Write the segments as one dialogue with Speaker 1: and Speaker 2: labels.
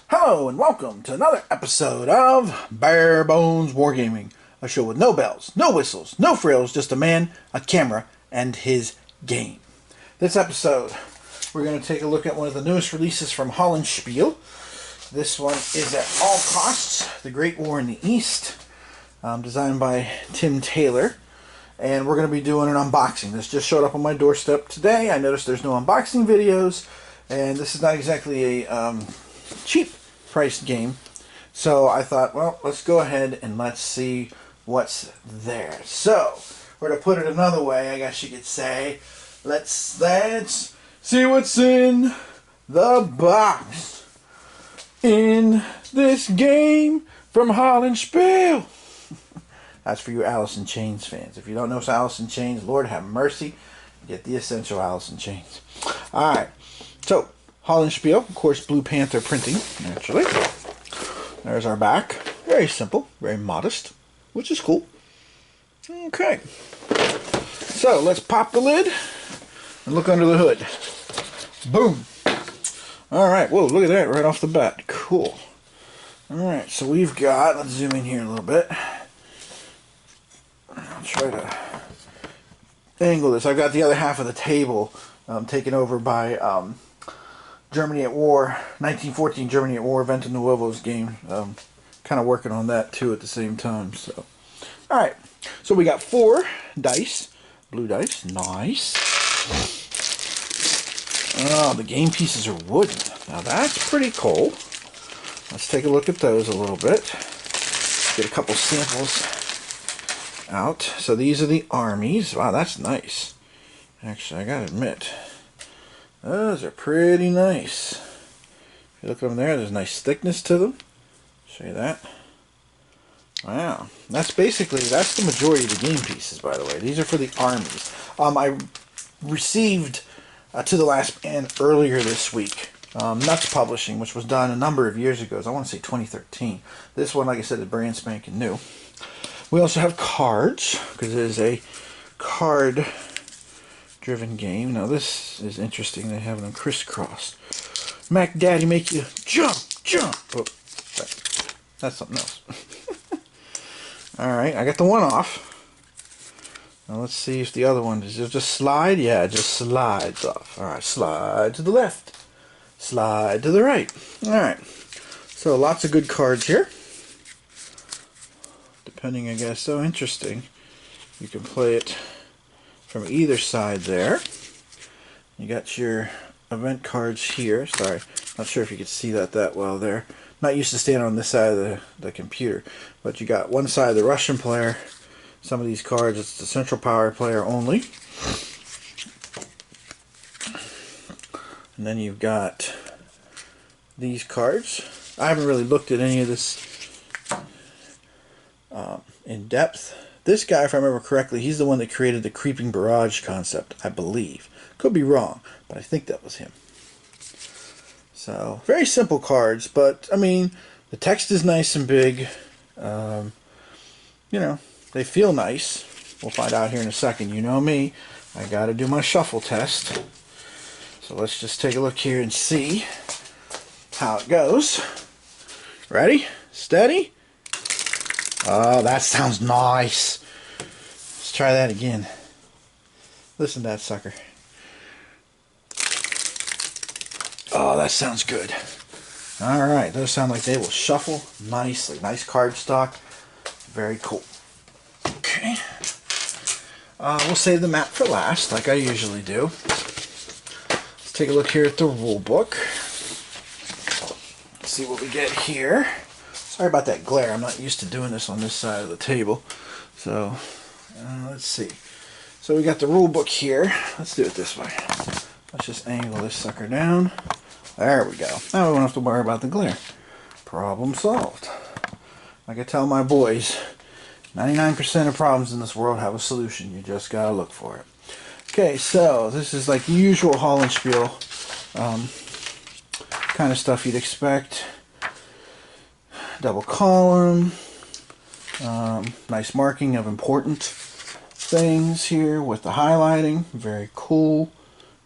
Speaker 1: Hello and welcome to another episode of Bare Bones Wargaming, a show with no bells, no whistles, no frills, just a man, a camera, and his game. This episode, we're going to take a look at one of the newest releases from Hollandspiele. This one is At All Costs, The Great War in the East, designed by Tim Taylor. And we're going to be doing an unboxing. This just showed up on my doorstep today. I noticed there's no unboxing videos, and this is not exactly a cheap priced game. So I thought, well, let's go ahead and let's see what's there. So, or to put it another way, I guess you could say, let's see what's in the box in this game from Hollandspiele. That's for you Alice in Chains fans. If you don't know Alice in Chains, Lord have mercy, get the essential Alice in Chains. Alright, so Hollandspiele, of course, Blue Panther printing, naturally. There's our back. Very simple, very modest, which is cool. Okay, so let's pop the lid and look under the hood. Boom. Alright, whoa, look at that right off the bat. Cool. Alright, so we've got, let's zoom in here a little bit. I'll try to angle this. I've got the other half of the table taken over by Germany at War, 1914 Germany at War, Venta Nuevo's game. Kind of working on that too at the same time. So, alright, so we got 4 dice, blue dice, nice. Oh, the game pieces are wooden. Now that's pretty cool. Let's take a look at those a little bit. Get a couple samples out. So these are the armies. Wow, that's nice. Actually, I gotta admit, those are pretty nice. If you look over there, there's a nice thickness to them. Show you that. Wow, that's the majority of the game pieces, by the way. These are for the armies. I received To the Last Man earlier this week. Nuts Publishing, which was done a number of years ago. I want to say 2013. This one, like I said, is brand spanking new. We also have cards, because it is a card-driven game. Now this is interesting. They have them crisscrossed. Mac Daddy make you jump, jump. Oh, that's something else. Alright, I got the one off. Now let's see if the other one, does it just slide? Yeah, it just slides off. Alright, slide to the left. Slide to the right. Alright, so lots of good cards here. Depending, I guess, so interesting. You can play it from either side there. You got your event cards here. Sorry, not sure if you could see that well there. Not used to standing on this side of the computer. But you got one side, the Russian player. Some of these cards, it's the Central Power player only. And then you've got these cards. I haven't really looked at any of this in depth. This guy, if I remember correctly, he's the one that created the creeping barrage concept, I believe. Could be wrong, but I think that was him. So, very simple cards, but, I mean, the text is nice and big. You know, they feel nice. We'll find out here in a second. You know me, I gotta do my shuffle test. So let's just take a look here and see how it goes. Ready? Steady? Oh, that sounds nice. Let's try that again. Listen to that sucker. Oh, that sounds good. Alright, those sound like they will shuffle nicely. Nice card stock. Very cool. Okay. We'll save the map for last, like I usually do. Let's take a look here at the rule book. Let's see what we get here. Sorry about that glare. I'm not used to doing this on this side of the table. So, let's see. So we got the rule book here. Let's do it this way. Let's just angle this sucker down. There we go. Now we won't have to worry about the glare. Problem solved. Like I tell my boys, 99% of problems in this world have a solution. You just gotta look for it. Okay, so this is like the usual Hollandspiele kind of stuff you'd expect. Double column, nice marking of important things here with the highlighting, very cool.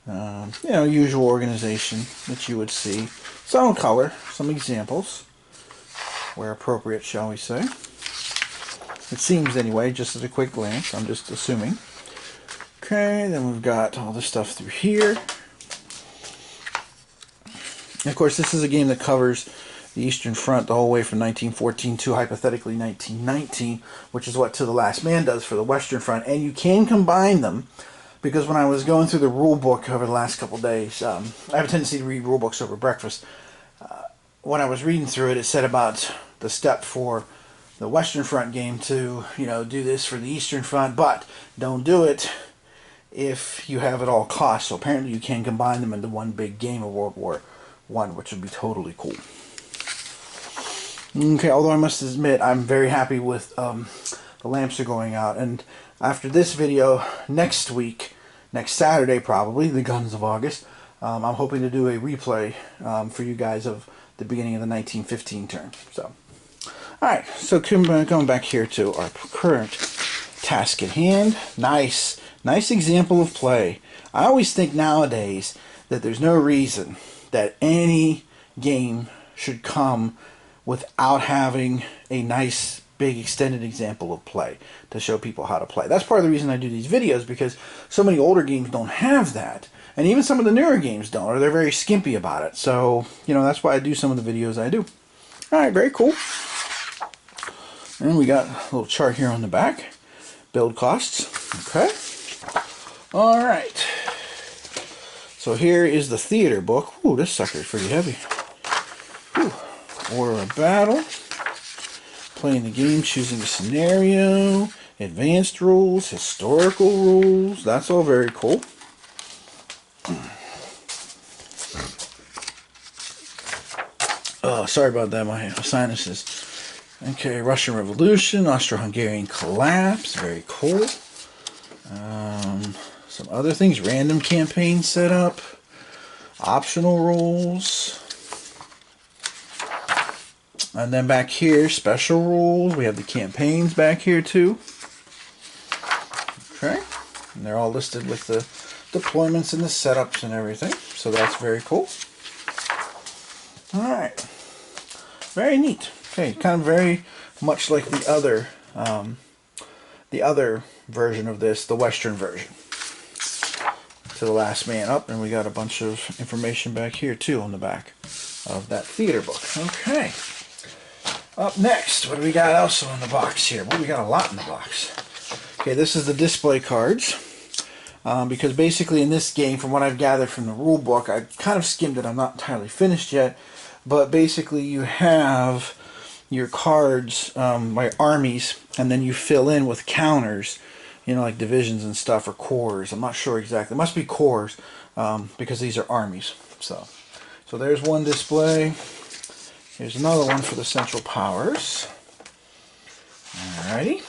Speaker 1: You know, usual organization that you would see. Some color, some examples, where appropriate, shall we say. It seems anyway, just at a quick glance. I'm just assuming. Okay, then we've got all this stuff through here. And of course, this is a game that covers the Eastern Front the whole way from 1914 to hypothetically 1919, which is what To the Last Man does for the Western Front. And you can combine them, because when I was going through the rule book over the last couple of days, I have a tendency to read rule books over breakfast. When I was reading through it, it said about the step for the Western Front game to, you know, do this for the Eastern Front, but don't do it if you have at all costs. So apparently you can combine them into one big game of World War I, which would be totally cool. Okay, although I must admit, I'm very happy with the lamps are going out. And after this video, next week, next Saturday probably, the Guns of August, I'm hoping to do a replay for you guys of the beginning of the 1915 turn. So, alright, so going back here to our current task at hand. Nice example of play. I always think nowadays that there's no reason that any game should come without having a nice big extended example of play to show people how to play. That's part of the reason I do these videos, because so many older games don't have that, and even some of the newer games don't, or they're very skimpy about it. So, you know, that's why I do some of the videos I do. Alright, very cool. And we got a little chart here on the back. Build costs. Okay. Alright. So here is the theater book. Ooh, this sucker's pretty heavy. Ooh. Order of battle. Playing the game, choosing a scenario. Advanced rules. Historical rules. That's all very cool. Oh, sorry about that, my sinuses. Okay, Russian Revolution, Austro-Hungarian collapse, very cool. Some other things, random campaign setup, optional rules. And then back here, special rules. We have the campaigns back here too. Okay, and they're all listed with the deployments and the setups and everything. So that's very cool. Alright, very neat. Okay, kind of very much like the other version of this, the Western version. To the Last Man up, and we got a bunch of information back here too on the back of that theater book. Okay. Up next, what do we got also in the box here? Well, we got a lot in the box. Okay, this is the display cards. Because basically in this game, from what I've gathered from the rule book, I kind of skimmed it, I'm not entirely finished yet, but basically you have your cards by armies, and then you fill in with counters, you know, like divisions and stuff, or corps. I'm not sure exactly. It must be corps, because these are armies. So there's one display. Here's another one for the Central Powers. Alrighty.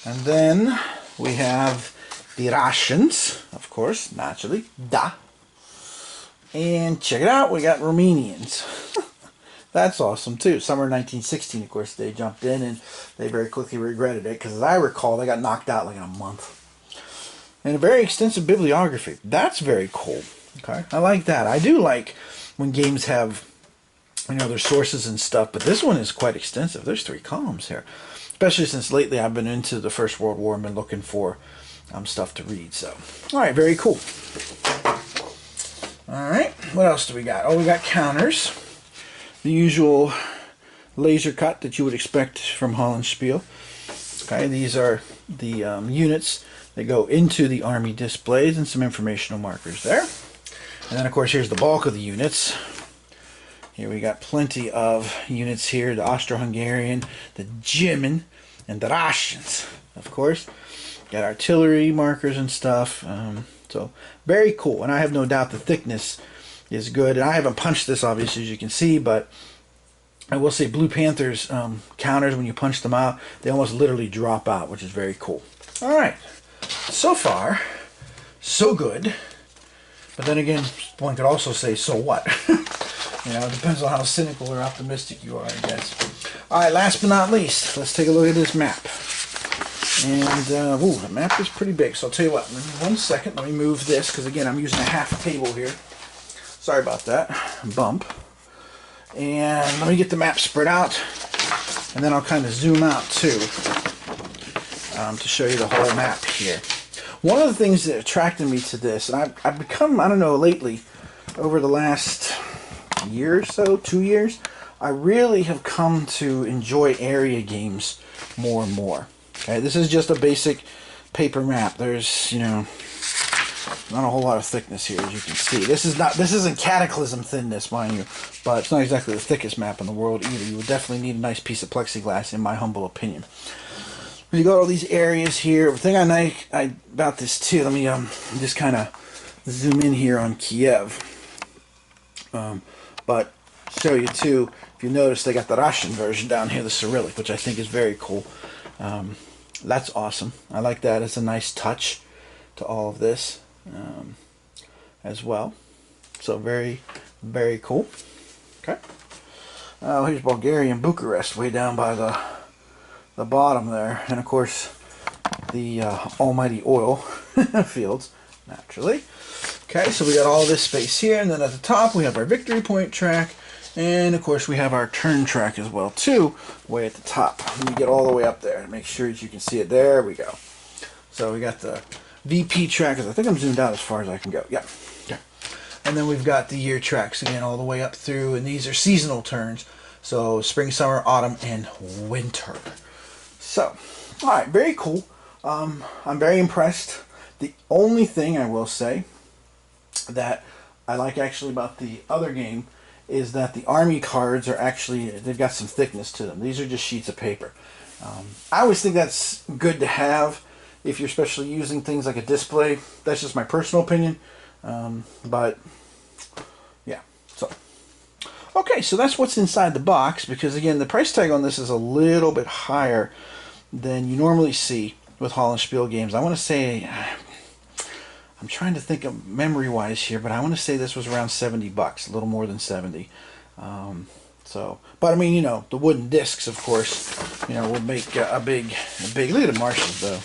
Speaker 1: And then we have the Russians, of course, naturally. Da. And check it out, we got Romanians. That's awesome too. Summer 1916, of course, they jumped in and they very quickly regretted it, because as I recall, they got knocked out like in a month. And a very extensive bibliography. That's very cool. Okay, I like that. I do like when games have, you know, their sources and stuff, but this one is quite extensive. There's 3 columns here. Especially since lately I've been into the First World War and been looking for stuff to read. So, alright, very cool. Alright, what else do we got? Oh, we got counters. The usual laser cut that you would expect from Hollandspiele. Okay, these are the units that go into the army displays, and some informational markers there. And then, of course, here's the bulk of the units. Here we got plenty of units here. The Austro-Hungarian, the German, and the Russians, of course. Got artillery markers and stuff. So, very cool. And I have no doubt the thickness is good. And I haven't punched this, obviously, as you can see, but I will say Blue Panther's counters, when you punch them out, they almost literally drop out, which is very cool. Alright. So far, so good. But then again, one could also say, so what? You know, it depends on how cynical or optimistic you are, I guess. Alright, last but not least, let's take a look at this map. And, ooh, the map is pretty big, so I'll tell you what, in 1 second, let me move this, because again, I'm using a half table here. Sorry about that, bump. And let me get the map spread out, and then I'll kind of zoom out too, to show you the whole map here. One of the things that attracted me to this, and I've become, I don't know, lately, over the last year or so, 2 years, I really have come to enjoy area games more and more. Okay, this is just a basic paper map. There's, you know, not a whole lot of thickness here, as you can see. This isn't Cataclysm thinness, mind you, but it's not exactly the thickest map in the world either. You would definitely need a nice piece of plexiglass, in my humble opinion. You got all these areas here. The thing I like about this too, let me just kind of zoom in here on Kiev. But show you too, if you notice, they got the Russian version down here, the Cyrillic, which I think is very cool. That's awesome. I like that. It's a nice touch to all of this as well. So very, very cool. Okay. Here's Bulgaria and Bucharest way down by the bottom there, and of course the almighty oil fields, naturally. Okay, so we got all this space here, and then at the top we have our victory point track, and of course we have our turn track as well too, way at the top. Let me get all the way up there and make sure that you can see it. There we go. So we got the VP track, I think I'm zoomed out as far as I can go. Yeah. Okay. And then we've got the year tracks again all the way up through, and these are seasonal turns. So spring, summer, autumn, and winter. So, alright, very cool. I'm very impressed. The only thing I will say that I like actually about the other game is that the army cards are actually, they've got some thickness to them. These are just sheets of paper. I always think that's good to have if you're especially using things like a display. That's just my personal opinion. But, yeah, so. Okay, so that's what's inside the box, because again, the price tag on this is a little bit higher than you normally see with Hollandspiele games. I want to say, I'm trying to think of memory-wise here, but I want to say this was around 70 bucks, a little more than 70. But I mean, you know, the wooden discs, of course, you know, will make a big. Look at the marshes, though.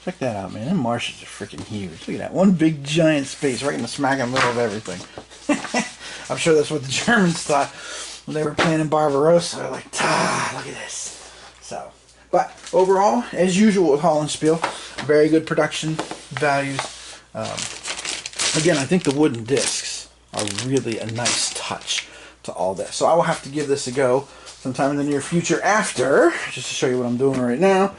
Speaker 1: Check that out, man. Them marshes are freaking huge. Look at that, one big giant space right in the smack in the middle of everything. I'm sure that's what the Germans thought when they were playing in Barbarossa. They're like, look at this. So, but overall, as usual with Hollandspiele, very good production values. Again, I think the wooden discs are really a nice touch to all this. So I will have to give this a go sometime in the near future after, just to show you what I'm doing right now,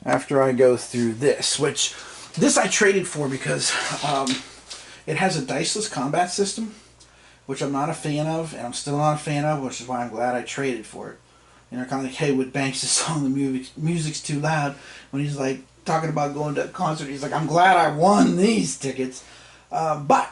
Speaker 1: after I go through this, which this I traded for because it has a diceless combat system, which I'm not a fan of, and I'm still not a fan of, which is why I'm glad I traded for it. You know, kind of like Haywood Banks' song, the music's too loud, when he's like talking about going to a concert. He's like, I'm glad I won these tickets. But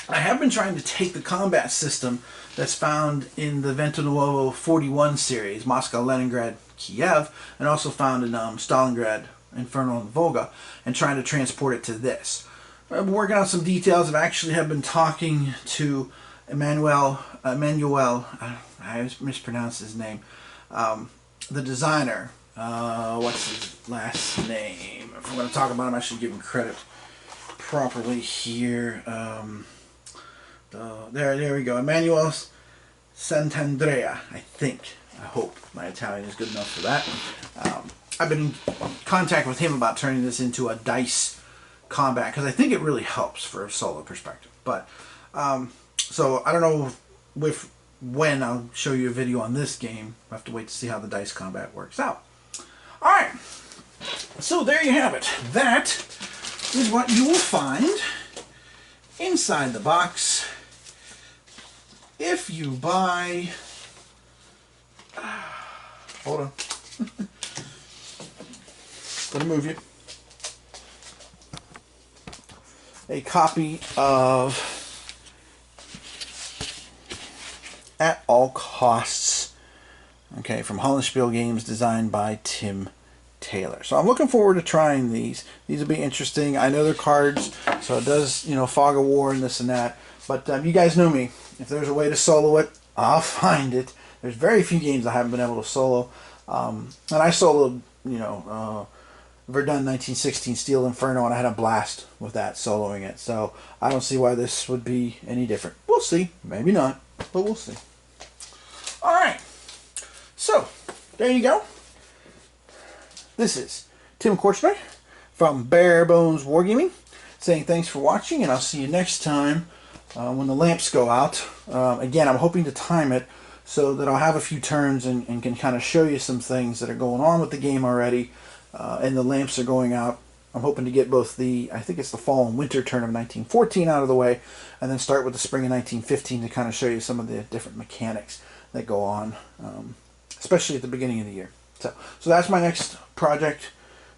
Speaker 1: I have been trying to take the combat system that's found in the Vento Nuovo 41 series, Moscow, Leningrad, Kiev, and also found in Stalingrad, Inferno, and Volga, and trying to transport it to this. I've been working on some details. I've actually have been talking to Emmanuel, I mispronounced his name, the designer. What's his last name? If I'm going to talk about him, I should give him credit properly here. There we go. Emmanuel Sant'Andrea, I think. I hope my Italian is good enough for that. I've been in contact with him about turning this into a dice combat, because I think it really helps for a solo perspective. But so I don't know when I'll show you a video on this game. I'll have to wait to see how the dice combat works out. Alright, so there you have it. That is what you will find inside the box if you buy, hold on, gonna move you, a copy of At All Costs, okay, from Hollandspiele games, designed by Tim Taylor. So I'm looking forward to trying these. These will be interesting. I know they're cards, so it does, you know, fog of war and this and that. But you guys know me. If there's a way to solo it, I'll find it. There's very few games I haven't been able to solo. And I soloed, you know, Verdun 1916 Steel Inferno, and I had a blast with that, soloing it. So I don't see why this would be any different. We'll see. Maybe not, but we'll see. All right. So there you go. This is Tim Korchman from Bare Bones Wargaming saying thanks for watching, and I'll see you next time when the lamps go out. Again, I'm hoping to time it so that I'll have a few turns and can kind of show you some things that are going on with the game already. And the lamps are going out. I'm hoping to get both I think it's the fall and winter turn of 1914 out of the way, and then start with the spring of 1915 to kind of show you some of the different mechanics that go on, especially at the beginning of the year. So that's my next project.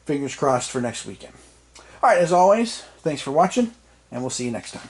Speaker 1: Fingers crossed for next weekend. All right, as always, thanks for watching, and we'll see you next time.